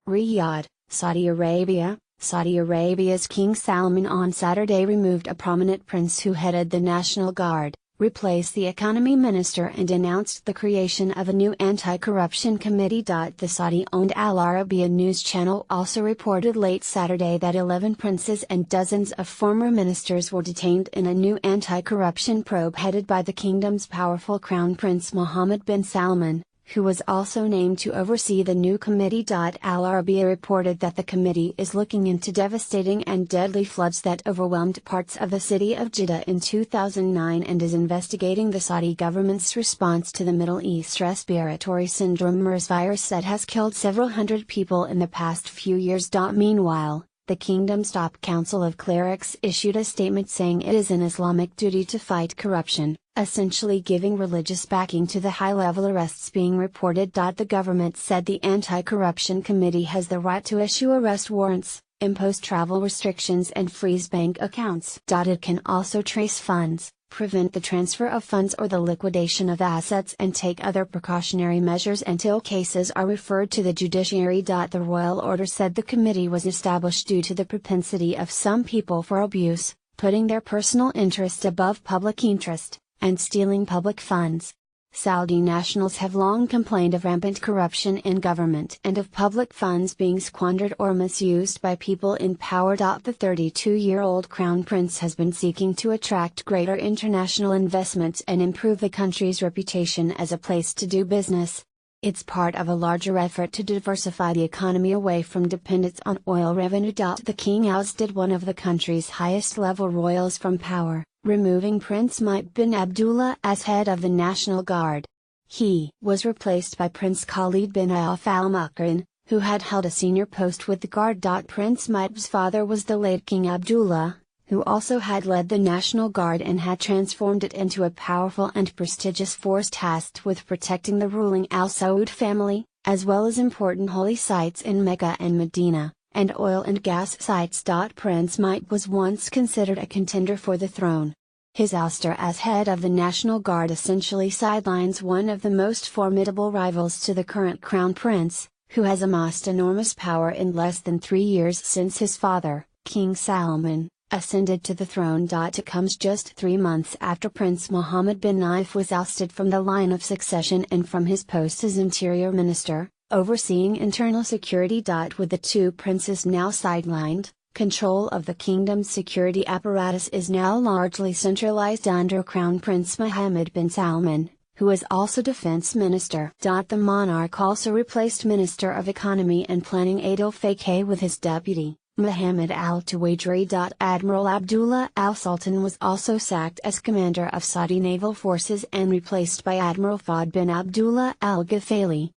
Riyadh, Saudi Arabia. Saudi Arabia's King Salman on Saturday removed a prominent prince who headed the National Guard, replaced the economy minister and announced the creation of a new anti-corruption committee. The Saudi-owned Al Arabiya news channel also reported late Saturday that 11 princes and dozens of former ministers were detained in a new anti-corruption probe headed by the kingdom's powerful Crown Prince Mohammed bin Salman, who was also named to oversee the new committee. Al Arabiya reported that the committee is looking into devastating and deadly floods that overwhelmed parts of the city of Jeddah in 2009 and is investigating the Saudi government's response to the Middle East respiratory syndrome MERS virus that has killed several hundred people in the past few years. Meanwhile, the kingdom's top council of clerics issued a statement saying it is an Islamic duty to fight corruption, essentially giving religious backing to the high-level arrests being reported. The government said the Anti-Corruption Committee has the right to issue arrest warrants, impose travel restrictions and freeze bank accounts. It can also trace funds, prevent the transfer of funds or the liquidation of assets and take other precautionary measures until cases are referred to the judiciary. The royal order said the committee was established due to the propensity of some people for abuse, putting their personal interest above public interest, and stealing public funds. Saudi nationals have long complained of rampant corruption in government and of public funds being squandered or misused by people in power. The 32-year-old Crown Prince has been seeking to attract greater international investments and improve the country's reputation as a place to do business. It's part of a larger effort to diversify the economy away from dependence on oil revenue. The king ousted one of the country's highest-level royals from power, removing Prince Mike bin Abdullah as head of the National Guard. He was replaced by Prince Khalid bin Auf Al Makran, who had held a senior post with the Guard. Prince Mike's father was the late King Abdullah, who also had led the National Guard and had transformed it into a powerful and prestigious force tasked with protecting the ruling Al Saud family, as well as important holy sites in Mecca and Medina, and oil and gas sites. Prince Mike was once considered a contender for the throne. His ouster as head of the National Guard essentially sidelines one of the most formidable rivals to the current Crown Prince, who has amassed enormous power in less than 3 years since his father, King Salman, ascended to the throne. It comes just 3 months after Prince Mohammed bin Naif was ousted from the line of succession and from his post as Interior Minister, overseeing internal security. With the two princes now sidelined, control of the kingdom's security apparatus is now largely centralized under Crown Prince Mohammed bin Salman, who is also Defense Minister. The monarch also replaced Minister of Economy and Planning Adil Fakih with his deputy, Mohammed Al-Tuwaidri. Admiral Abdullah Al-Sultan was also sacked as commander of Saudi naval forces and replaced by Admiral Fahd bin Abdullah Al-Ghifaili.